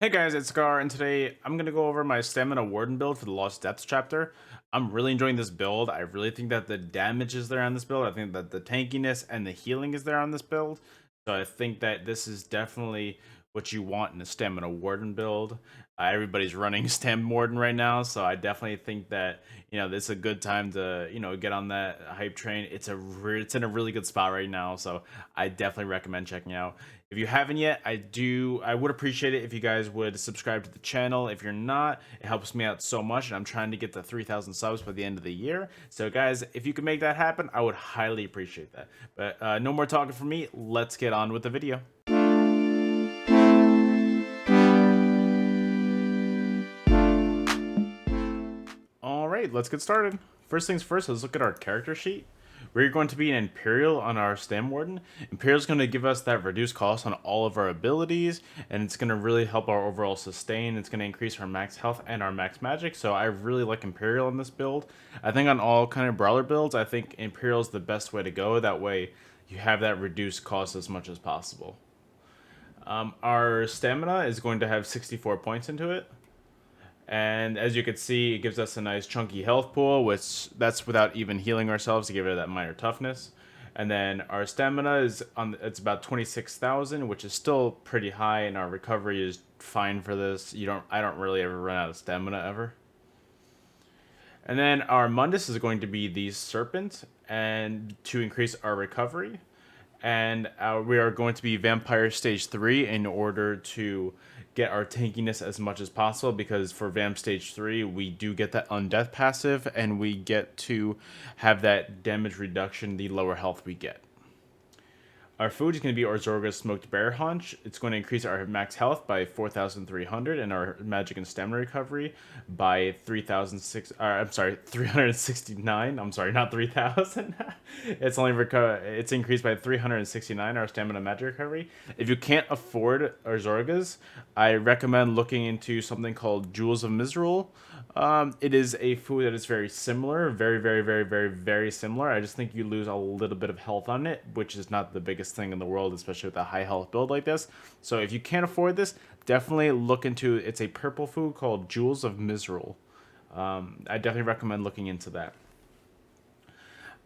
Hey guys, it's Sekaar, and today I'm going to go over my Stamina Warden build for the Lost Depths chapter. I'm really enjoying this build. I really think that the damage is there on this build. I think that the tankiness and the healing is there on this build. So I think that this is definitely what you want in a Stamina Warden build. Everybody's running Stam Warden right now, so I definitely think that this is a good time to get on that hype train. It's in a really good spot right now, so I definitely recommend checking out. If you haven't yet, I would appreciate it if you guys would subscribe to the channel. If you're not, it helps me out so much, and I'm trying to get to 3,000 subs by the end of the year. So guys, if you can make that happen, I would highly appreciate that. But no more talking from me. Let's get on with the video. All right, let's get started. First things first, let's look at our character sheet. We're going to be an Imperial on our Stam Warden. Imperial is going to give us that reduced cost on all of our abilities, and it's going to really help our overall sustain. It's going to increase our max health and our max magic, so I really like Imperial in this build. I think on all kind of Brawler builds, I think Imperial is the best way to go. That way, you have that reduced cost as much as possible. Our stamina is going to have 64 points into it. And as you can see, it gives us a nice chunky health pool, which that's without even healing ourselves to give it that minor toughness. And then our stamina it's about 26,000, which is still pretty high, and our recovery is fine for this. I don't really ever run out of stamina ever. And then our Mundus is going to be the Serpent, and to increase our recovery. And we are going to be Vampire Stage 3 in order to get our tankiness as much as possible, because for Vamp Stage 3, we do get that Undeath passive, and we get to have that damage reduction the lower health we get. Our food is going to be Orzorga's Smoked Bear Haunch. It's going to increase our max health by 4,300 and our magic and stamina recovery by 369. I'm sorry, not 3,000. It's increased by 369 our stamina magic recovery. If you can't afford Orzorga's, I recommend looking into something called Jewels of Misrule. It is a food that is very similar, very, very, very, very, very similar. I just think you lose a little bit of health on it, which is not the biggest thing in the world, especially with a high health build like this. So if you can't afford this, definitely look into it's a purple food called Jewels of Misrule. I definitely recommend looking into that.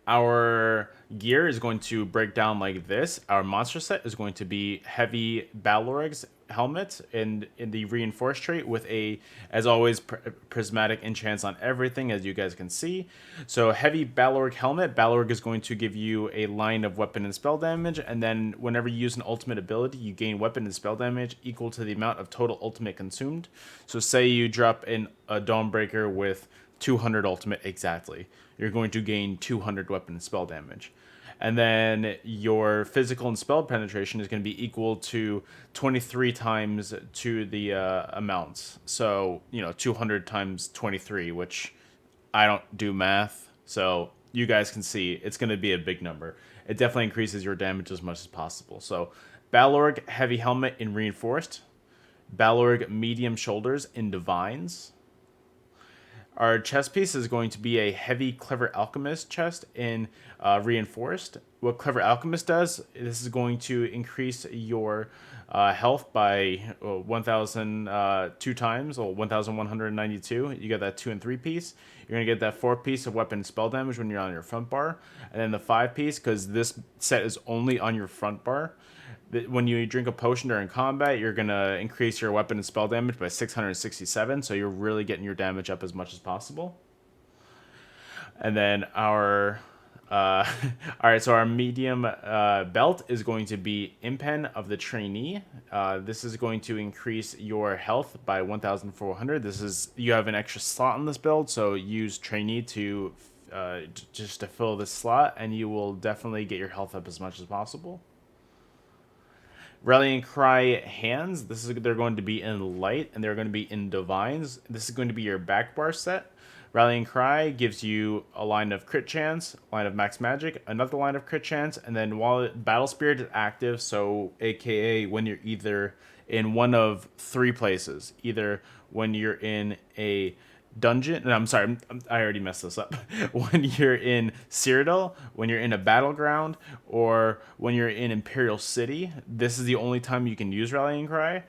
Our gear is going to break down like this. Our monster set is going to be heavy Balrog's helmet in the reinforced trait with a, as always, prismatic enchants on everything, as you guys can see. So heavy Balrog helmet. Balrog is going to give you a line of weapon and spell damage, and then whenever you use an ultimate ability, you gain weapon and spell damage equal to the amount of total ultimate consumed. So say you drop in a Dawnbreaker with 200 ultimate exactly, you're going to gain 200 weapon and spell damage. And then your physical and spell penetration is going to be equal to 23 times to the amounts. So, 200 times 23, which I don't do math. So you guys can see it's going to be a big number. It definitely increases your damage as much as possible. So Balrog heavy helmet in reinforced. Balrog medium shoulders in divines. Our chest piece is going to be a heavy Clever Alchemist chest in reinforced. What Clever Alchemist does, this is going to increase your health by 1,000 two times, or 1,192. You get that 2 and 3 piece. You're going to get that 4 piece of weapon spell damage when you're on your front bar. And then the 5 piece, because this set is only on your front bar, when you drink a potion during combat, you're going to increase your weapon and spell damage by 667, so you're really getting your damage up as much as possible. And then our all right, so our medium belt is going to be Impen of the Trainee. This is going to increase your health by 1,400. You have an extra slot on this build, so use Trainee to just to fill this slot, and you will definitely get your health up as much as possible. Rallying Cry hands. They're going to be in light, and they're going to be in divines. This is going to be your back bar set. Rallying Cry gives you a line of crit chance, line of max magic, another line of crit chance, and then while Battle Spirit is active, so aka when you're either in one of 3 places, either when you're in a dungeon. No, I'm sorry, I already messed this up. When you're in Cyrodiil, when you're in a battleground, or when you're in Imperial City, this is the only time you can use Rallying Cry.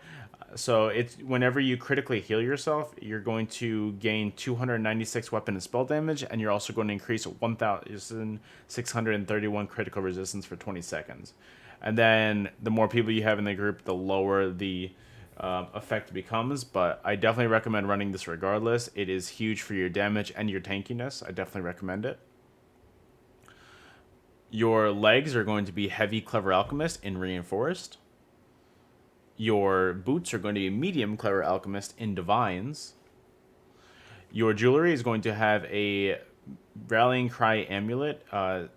So it's whenever you critically heal yourself, you're going to gain 296 weapon and spell damage, and you're also going to increase 1,631 critical resistance for 20 seconds. And then the more people you have in the group, the lower the effect becomes. But I definitely recommend running this regardless. It is huge for your damage and your tankiness. I definitely recommend it. Your legs are going to be heavy Clever Alchemist in Reinforced. Your boots are going to be medium Clever Alchemist in Divines. Your jewelry is going to have a Rallying Cry amulet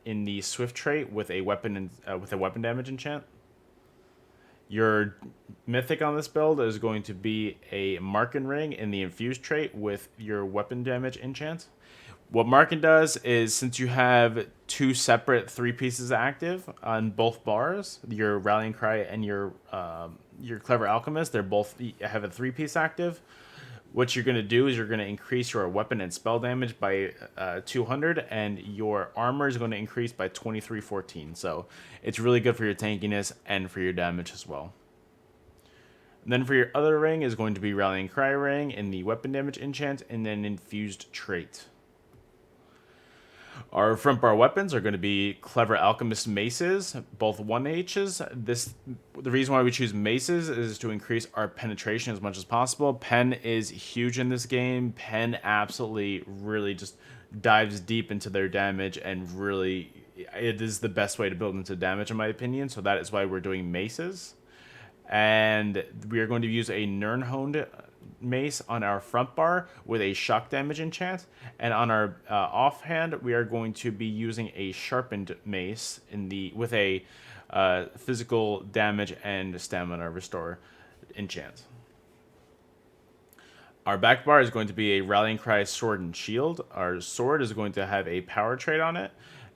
in the Swift trait with a weapon damage enchant. Your mythic on this build is going to be a Markin ring in the infused trait with your weapon damage enchant. What Markin does is, since you have two separate 3 pieces active on both bars, your Rallying Cry and your Clever Alchemist, they're both have a 3-piece active. What you're going to do is you're going to increase your weapon and spell damage by 200, and your armor is going to increase by 2314. So it's really good for your tankiness and for your damage as well. And then for your other ring is going to be Rallying Cry ring in the weapon damage enchant and then infused trait. Our front bar weapons are going to be Clever Alchemist maces, both 1Hs. The reason why we choose maces is to increase our penetration as much as possible. Pen is huge in this game. Pen absolutely really just dives deep into their damage, and really it is the best way to build into damage in my opinion. So that is why we're doing maces. And we are going to use a Nirnhoned mace on our front bar with a shock damage enchant, and on our offhand we are going to be using a sharpened mace with a physical damage and stamina restore enchant. Our back bar is going to be a Rallying Cry sword and shield. Our sword is going to have a power trait on it,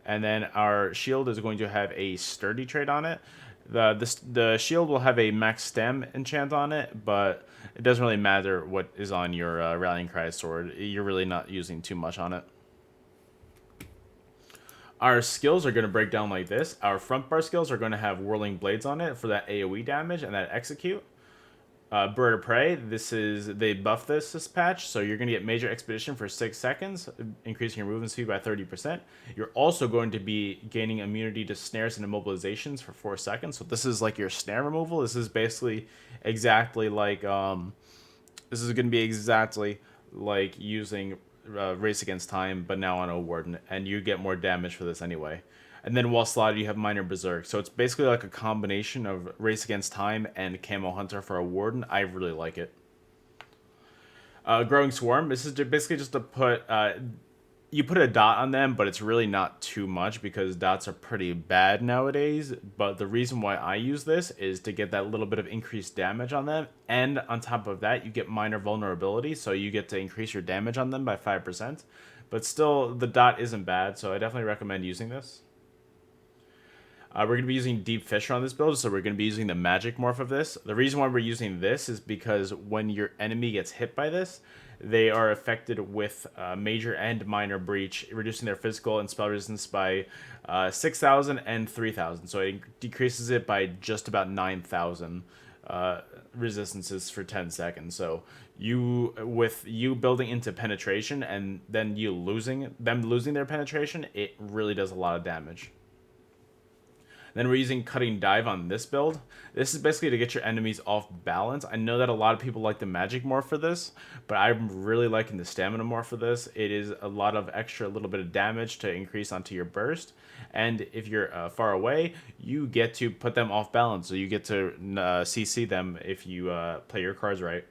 and then our shield is going to have a sturdy trait on it. The shield will have a max stem enchant on it, but it doesn't really matter what is on your Rallying Cry sword. You're really not using too much on it. Our skills are going to break down like this. Our front bar skills are going to have Whirling Blades on it for that AoE damage and that execute. Bird of Prey, they buffed this patch, so you're going to get Major Expedition for 6 seconds, increasing your movement speed by 30%. You're also going to be gaining immunity to snares and immobilizations for 4 seconds. So this is like your snare removal. This is basically exactly like this is going to be exactly like using Race Against Time, but now on a Warden, and you get more damage for this anyway. And then while slotted, you have Minor Berserk. So it's basically like a combination of Race Against Time and Camo Hunter for a Warden. I really like it. Growing Swarm. This is basically just to put... you put a dot on them, but it's really not too much because dots are pretty bad nowadays. But the reason why I use this is to get that little bit of increased damage on them. And on top of that, you get minor vulnerability. So you get to increase your damage on them by 5%. But still, the dot isn't bad. So I definitely recommend using this. We're going to be using Deep Fissure on this build, so we're going to be using the magic morph of this. The reason why we're using this is because when your enemy gets hit by this, they are affected with major and minor breach, reducing their physical and spell resistance by 6,000 and 3,000. So it decreases it by just about 9,000 resistances for 10 seconds. So with you building into penetration and then them losing their penetration, it really does a lot of damage. Then we're using Cutting Dive on this build. This is basically to get your enemies off balance. I know that a lot of people like the magic morph for this, but I'm really liking the stamina morph for this. It is a lot of extra little bit of damage to increase onto your burst. And if you're far away, you get to put them off balance. So you get to CC them if you play your cards right.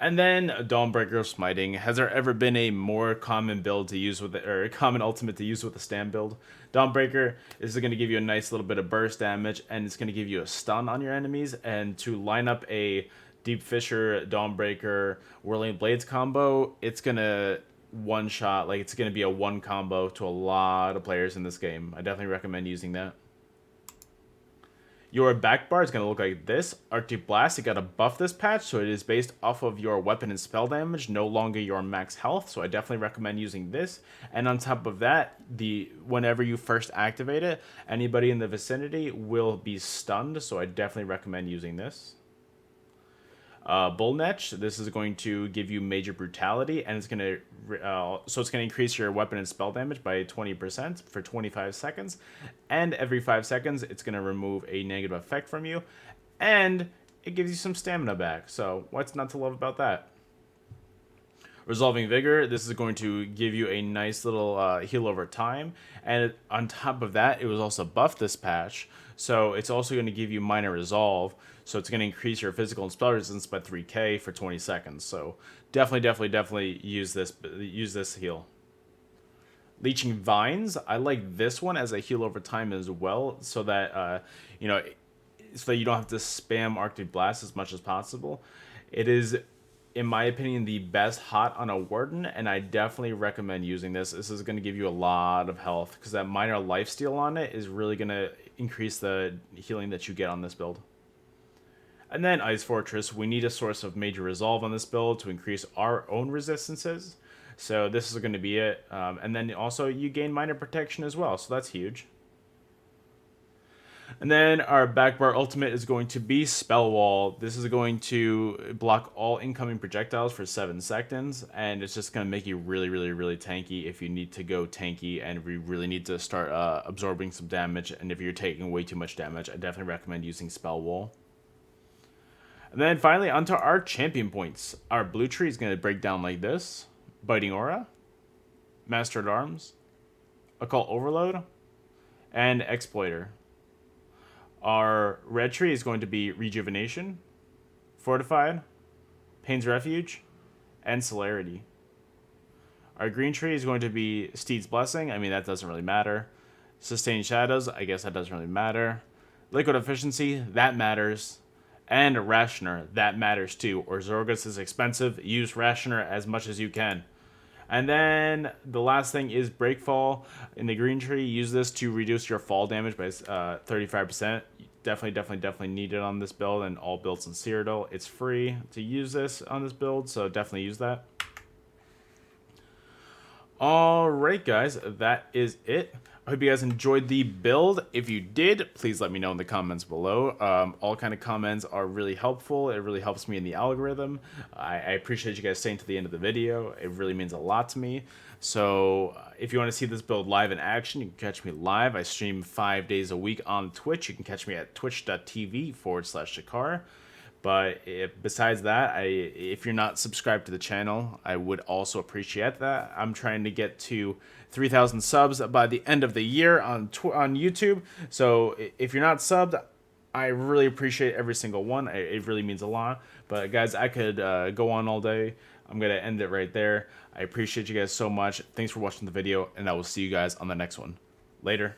And then Dawnbreaker Smiting. Has there ever been a more common build to use with or a common ultimate to use with the stand build? Dawnbreaker is going to give you a nice little bit of burst damage, and it's going to give you a stun on your enemies. And to line up a Deep Fissure, Dawnbreaker, Whirling Blades combo, it's going to one shot, like it's going to be a one combo to a lot of players in this game. I definitely recommend using that. Your back bar is going to look like this. Arctic Blast, you got to buff this patch, so it is based off of your weapon and spell damage, no longer your max health, so I definitely recommend using this. And on top of that, whenever you first activate it, anybody in the vicinity will be stunned, so I definitely recommend using this. Bull Netch. This is going to give you major brutality, and it's going to so it's going to increase your weapon and spell damage by 20% for 25 seconds, and every 5 seconds it's going to remove a negative effect from you, and it gives you some stamina back. So what's not to love about that? Resolving Vigor, this is going to give you a nice little heal over time, and on top of that, it was also buffed this patch, so it's also going to give you Minor Resolve, so it's going to increase your physical and spell resistance by 3k for 20 seconds, so definitely use this heal. Leeching Vines, I like this one as a heal over time as well, so that, so that you don't have to spam Arctic Blast as much as possible. It is, in my opinion, the best hot on a Warden, and I definitely recommend using this. This is going to give you a lot of health, because that minor lifesteal on it is really going to increase the healing that you get on this build. And then Ice Fortress, we need a source of major resolve on this build to increase our own resistances. So this is going to be it. And then also you gain minor protection as well, so that's huge. And then our backbar ultimate is going to be Spell Wall. This is going to block all incoming projectiles for 7 seconds, and it's just going to make you really tanky if you need to go tanky and we really need to start absorbing some damage. And if you're taking way too much damage, I definitely recommend using Spell Wall. And then finally, onto our champion points. Our blue tree is going to break down like this: Biting Aura, Master at Arms, Occult Overload, and Exploiter. Our red tree is going to be Rejuvenation, Fortified, Pain's Refuge, and Celerity. Our green tree is going to be Steed's Blessing. I mean, that doesn't really matter. Sustained Shadows, I guess that doesn't really matter. Liquid Efficiency, that matters. And Rationer, that matters too. Or Zorgus is expensive. Use Rationer as much as you can. And then the last thing is Breakfall. In the green tree, use this to reduce your fall damage by 35%. Definitely need it on this build and all builds in Cyrodiil. It's free to use this on this build, so definitely use that. Alright guys, that is it. I hope you guys enjoyed the build. If you did, please let me know in the comments below. All kind of comments are really helpful. It really helps me in the algorithm. I appreciate you guys staying to the end of the video. It really means a lot to me. So if you want to see this build live in action, you can catch me live. I stream 5 days a week on Twitch. You can catch me at twitch.tv/Sekaar. But besides that, if you're not subscribed to the channel, I would also appreciate that. I'm trying to get to 3,000 subs by the end of the year on YouTube. So if you're not subbed, I really appreciate every single one. It really means a lot. But guys, I could go on all day. I'm going to end it right there. I appreciate you guys so much. Thanks for watching the video, and I will see you guys on the next one. Later.